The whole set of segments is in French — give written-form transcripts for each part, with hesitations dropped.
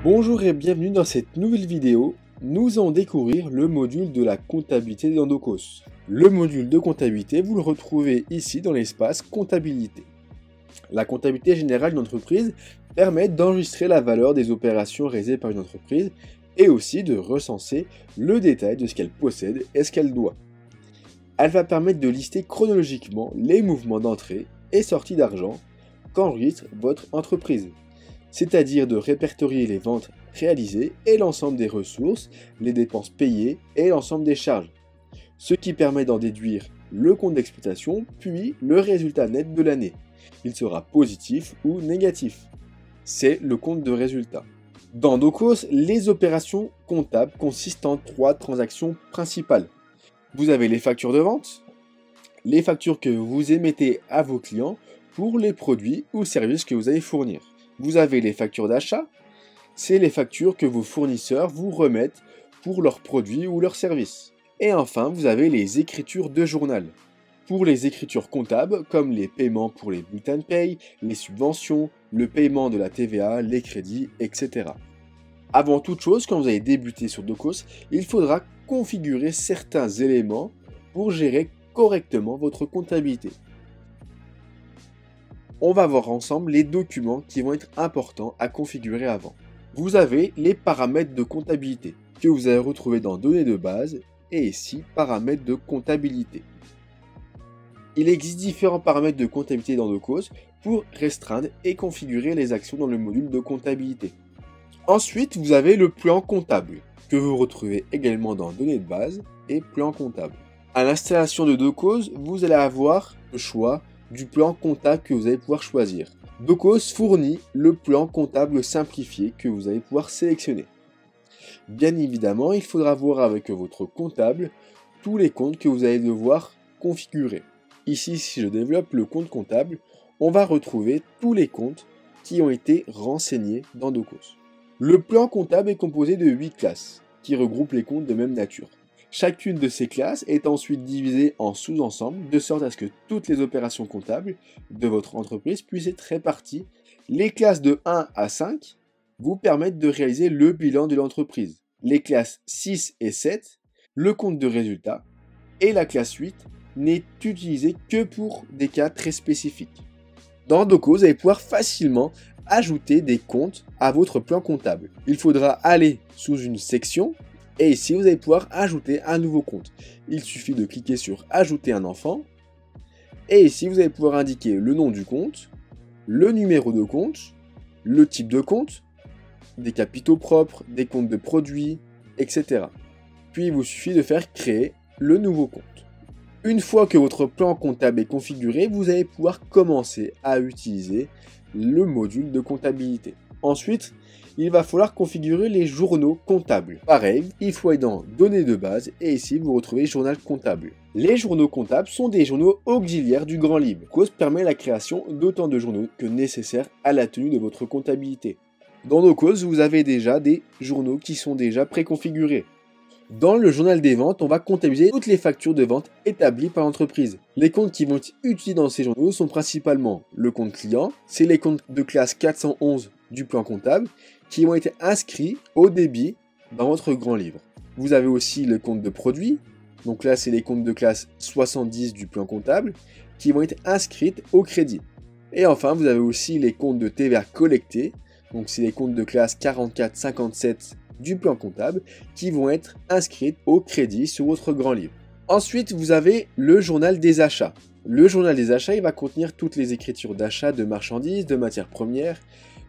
Bonjour et bienvenue dans cette nouvelle vidéo. Nous allons découvrir le module de la comptabilité dans Docos. Le module de comptabilité, vous le retrouvez ici dans l'espace comptabilité. La comptabilité générale d'une entreprise permet d'enregistrer la valeur des opérations réalisées par une entreprise et aussi de recenser le détail de ce qu'elle possède et ce qu'elle doit. Elle va permettre de lister chronologiquement les mouvements d'entrée et sortie d'argent qu'enregistre votre entreprise, c'est-à-dire de répertorier les ventes réalisées et l'ensemble des ressources, les dépenses payées et l'ensemble des charges, ce qui permet d'en déduire le compte d'exploitation puis le résultat net de l'année. Il sera positif ou négatif. C'est le compte de résultat. Dans Docos, les opérations comptables consistent en 3 transactions principales. Vous avez les factures de vente, les factures que vous émettez à vos clients pour les produits ou services que vous allez fournir. Vous avez les factures d'achat, c'est les factures que vos fournisseurs vous remettent pour leurs produits ou leurs services. Et enfin, vous avez les écritures de journal. Pour les écritures comptables, comme les paiements pour les bulletins de paye, les subventions, le paiement de la TVA, les crédits, etc. Avant toute chose, quand vous allez débuter sur Docos, il faudra configurer certains éléments pour gérer correctement votre comptabilité. On va voir ensemble les documents qui vont être importants à configurer avant. Vous avez les paramètres de comptabilité que vous allez retrouver dans Données de base et ici Paramètres de comptabilité. Il existe différents paramètres de comptabilité dans Docos pour restreindre et configurer les actions dans le module de comptabilité. Ensuite, vous avez le plan comptable que vous retrouvez également dans Données de base et plan comptable. À l'installation de Docos, vous allez avoir le choix du plan comptable que vous allez pouvoir choisir. Docos fournit le plan comptable simplifié que vous allez pouvoir sélectionner. Bien évidemment, il faudra voir avec votre comptable tous les comptes que vous allez devoir configurer. Ici, si je développe le compte comptable, on va retrouver tous les comptes qui ont été renseignés dans Docos. Le plan comptable est composé de 8 classes qui regroupent les comptes de même nature. Chacune de ces classes est ensuite divisée en sous-ensembles de sorte à ce que toutes les opérations comptables de votre entreprise puissent être réparties. Les classes de 1 à 5 vous permettent de réaliser le bilan de l'entreprise. Les classes 6 et 7, le compte de résultat, et la classe 8 n'est utilisée que pour des cas très spécifiques. Dans Docos, vous allez pouvoir facilement ajouter des comptes à votre plan comptable. Il faudra aller sous une section et ici vous allez pouvoir ajouter un nouveau compte. Il suffit de cliquer sur Ajouter un enfant et ici vous allez pouvoir indiquer le nom du compte, le numéro de compte, le type de compte, des capitaux propres, des comptes de produits, etc. Puis il vous suffit de faire créer le nouveau compte. Une fois que votre plan comptable est configuré, vous allez pouvoir commencer à utiliser le module de comptabilité. Ensuite, il va falloir configurer les journaux comptables. Pareil, il faut aller dans Données de base et ici vous retrouvez Journal comptable. Les journaux comptables sont des journaux auxiliaires du grand livre. Docos permet la création d'autant de journaux que nécessaire à la tenue de votre comptabilité. Dans Docos, vous avez déjà des journaux qui sont déjà préconfigurés. Dans le journal des ventes, on va comptabiliser toutes les factures de vente établies par l'entreprise. Les comptes qui vont être utilisés dans ces journaux sont principalement le compte client, c'est les comptes de classe 411 du plan comptable qui vont être inscrits au débit dans votre grand livre. Vous avez aussi le compte de produit, donc là c'est les comptes de classe 70 du plan comptable qui vont être inscrits au crédit. Et enfin vous avez aussi les comptes de TVA collectés, donc c'est les comptes de classe 44-57 du plan comptable qui vont être inscrites au crédit sur votre grand livre. Ensuite, vous avez le journal des achats. Le journal des achats, il va contenir toutes les écritures d'achat de marchandises, de matières premières,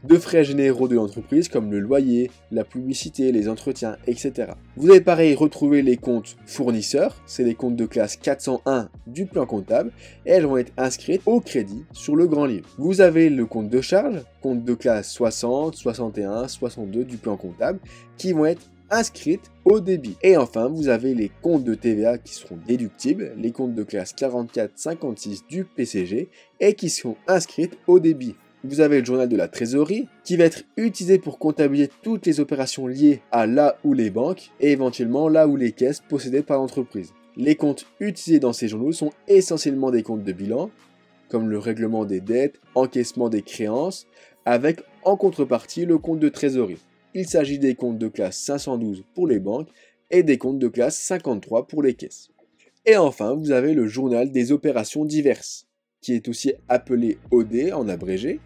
de frais généraux de l'entreprise comme le loyer, la publicité, les entretiens, etc. Vous allez pareil retrouver les comptes fournisseurs, c'est les comptes de classe 401 du plan comptable, et elles vont être inscrites au crédit sur le grand livre. Vous avez le compte de charge, compte de classe 60, 61, 62 du plan comptable, qui vont être inscrites au débit. Et enfin, vous avez les comptes de TVA qui seront déductibles, les comptes de classe 44-56 du PCG, et qui seront inscrites au débit. Vous avez le journal de la trésorerie qui va être utilisé pour comptabiliser toutes les opérations liées à là où les banques et éventuellement là où les caisses possédées par l'entreprise. Les comptes utilisés dans ces journaux sont essentiellement des comptes de bilan, comme le règlement des dettes, encaissement des créances, avec en contrepartie le compte de trésorerie. Il s'agit des comptes de classe 512 pour les banques et des comptes de classe 53 pour les caisses. Et enfin, vous avez le journal des opérations diverses, qui est aussi appelé OD en abrégé,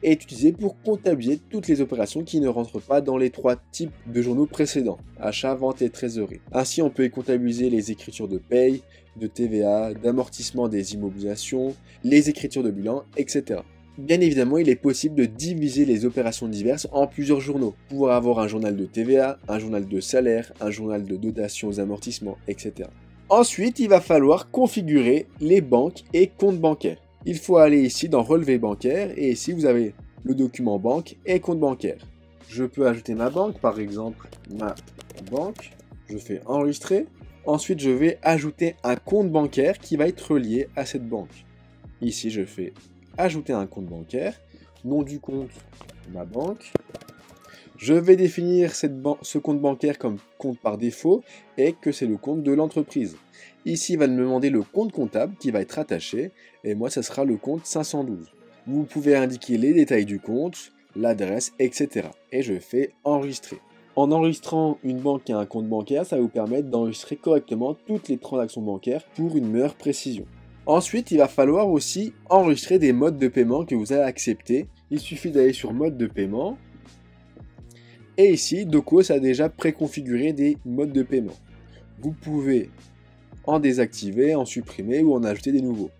et est utilisé pour comptabiliser toutes les opérations qui ne rentrent pas dans les 3 types de journaux précédents, achat, vente et trésorerie. Ainsi, on peut y comptabiliser les écritures de paye, de TVA, d'amortissement des immobilisations, les écritures de bilan, etc. Bien évidemment, il est possible de diviser les opérations diverses en plusieurs journaux, pouvoir avoir un journal de TVA, un journal de salaire, un journal de dotation aux amortissements, etc. Ensuite, il va falloir configurer les banques et comptes bancaires. Il faut aller ici dans Relevé bancaire et ici vous avez le document banque et compte bancaire. Je peux ajouter ma banque, par exemple ma banque. Je fais enregistrer. Ensuite, je vais ajouter un compte bancaire qui va être relié à cette banque. Ici, je fais ajouter un compte bancaire. Nom du compte, ma banque. Je vais définir ce compte bancaire comme compte par défaut et que c'est le compte de l'entreprise. Ici, il va me demander le compte comptable qui va être attaché et moi, ça sera le compte 512. Vous pouvez indiquer les détails du compte, l'adresse, etc. Et je fais enregistrer. En enregistrant une banque et un compte bancaire, ça va vous permettre d'enregistrer correctement toutes les transactions bancaires pour une meilleure précision. Ensuite, il va falloir aussi enregistrer des modes de paiement que vous allez accepter. Il suffit d'aller sur mode de paiement. Et ici, Docos a déjà préconfiguré des modes de paiement. Vous pouvez en désactiver, en supprimer ou en ajouter des nouveaux.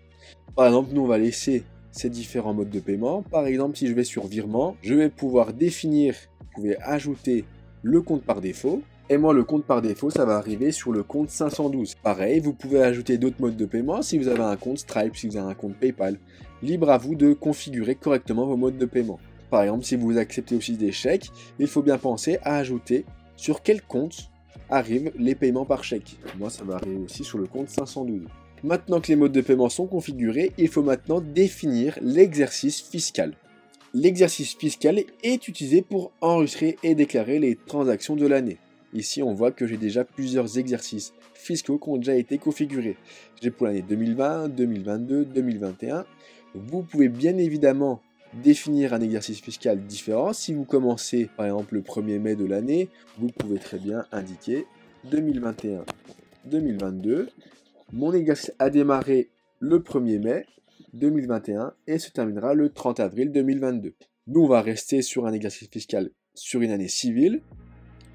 Par exemple, nous on va laisser ces différents modes de paiement. Par exemple, si je vais sur virement, je vais pouvoir définir, vous pouvez ajouter le compte par défaut. Et moi, le compte par défaut, ça va arriver sur le compte 512. Pareil, vous pouvez ajouter d'autres modes de paiement si vous avez un compte Stripe, si vous avez un compte PayPal. Libre à vous de configurer correctement vos modes de paiement. Par exemple, si vous acceptez aussi des chèques, il faut bien penser à ajouter sur quel compte arrivent les paiements par chèque. Moi, ça va arriver aussi sur le compte 512. Maintenant que les modes de paiement sont configurés, il faut maintenant définir l'exercice fiscal. L'exercice fiscal est utilisé pour enregistrer et déclarer les transactions de l'année. Ici, on voit que j'ai déjà plusieurs exercices fiscaux qui ont déjà été configurés. J'ai pour l'année 2020, 2022, 2021. Vous pouvez bien évidemment définir un exercice fiscal différent. Si vous commencez par exemple le 1er mai de l'année, vous pouvez très bien indiquer 2021-2022. Mon exercice a démarré le 1er mai 2021 et se terminera le 30 avril 2022. Nous, on va rester sur un exercice fiscal sur une année civile.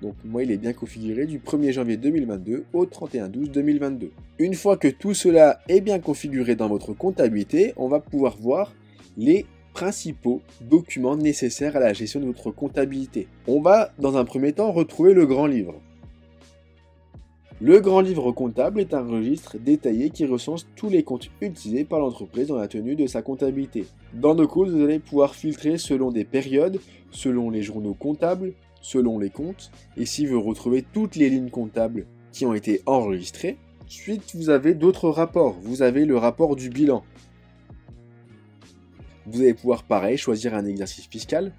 Donc moi, il est bien configuré du 1er janvier 2022 au 31/12/2022. Une fois que tout cela est bien configuré dans votre comptabilité, on va pouvoir voir les principaux documents nécessaires à la gestion de votre comptabilité. On va, dans un premier temps, retrouver le grand livre. Le grand livre comptable est un registre détaillé qui recense tous les comptes utilisés par l'entreprise dans la tenue de sa comptabilité. Dans Docos, vous allez pouvoir filtrer selon des périodes, selon les journaux comptables, selon les comptes. Ici, vous retrouvez toutes les lignes comptables qui ont été enregistrées. Ensuite, vous avez d'autres rapports. Vous avez le rapport du bilan. Vous allez pouvoir, pareil, choisir un exercice fiscal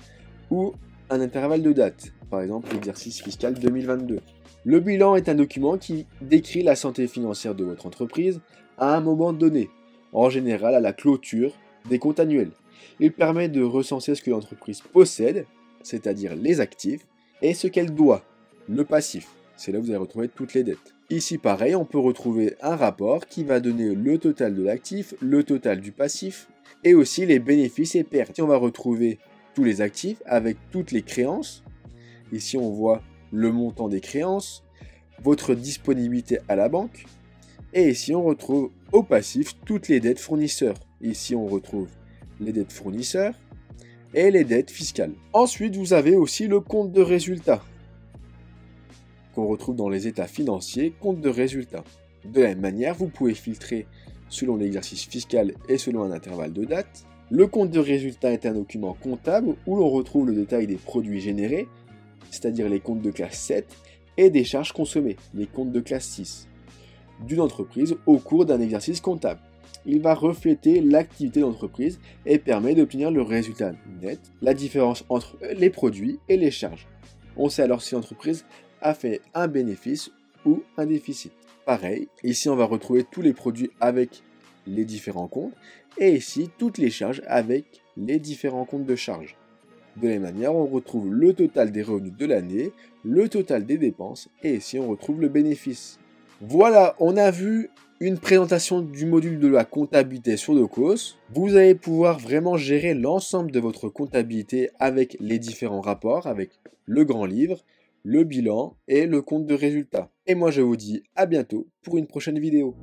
ou un intervalle de date. Par exemple, l'exercice fiscal 2022. Le bilan est un document qui décrit la santé financière de votre entreprise à un moment donné, en général à la clôture des comptes annuels. Il permet de recenser ce que l'entreprise possède, c'est-à-dire les actifs, et ce qu'elle doit, le passif. C'est là où vous allez retrouver toutes les dettes. Ici, pareil, on peut retrouver un rapport qui va donner le total de l'actif, le total du passif, et aussi les bénéfices et pertes. Ici, on va retrouver tous les actifs avec toutes les créances. Ici, on voit le montant des créances, votre disponibilité à la banque. Et ici, on retrouve au passif toutes les dettes fournisseurs. Ici, on retrouve les dettes fournisseurs et les dettes fiscales. Ensuite, vous avez aussi le compte de résultat qu'on retrouve dans les états financiers, compte de résultat. De la même manière, vous pouvez filtrer selon l'exercice fiscal et selon un intervalle de date. Le compte de résultat est un document comptable où l'on retrouve le détail des produits générés, c'est-à-dire les comptes de classe 7, et des charges consommées, les comptes de classe 6, d'une entreprise au cours d'un exercice comptable. Il va refléter l'activité d'entreprise et permet d'obtenir le résultat net, la différence entre les produits et les charges. On sait alors si l'entreprise a fait un bénéfice ou un déficit. Pareil, ici on va retrouver tous les produits avec les différents comptes et ici toutes les charges avec les différents comptes de charges. De la même manière, on retrouve le total des revenus de l'année, le total des dépenses, et ici on retrouve le bénéfice. Voilà, on a vu une présentation du module de la comptabilité sur Docos. Vous allez pouvoir vraiment gérer l'ensemble de votre comptabilité avec les différents rapports, avec le grand livre, le bilan et le compte de résultats. Et moi je vous dis à bientôt pour une prochaine vidéo.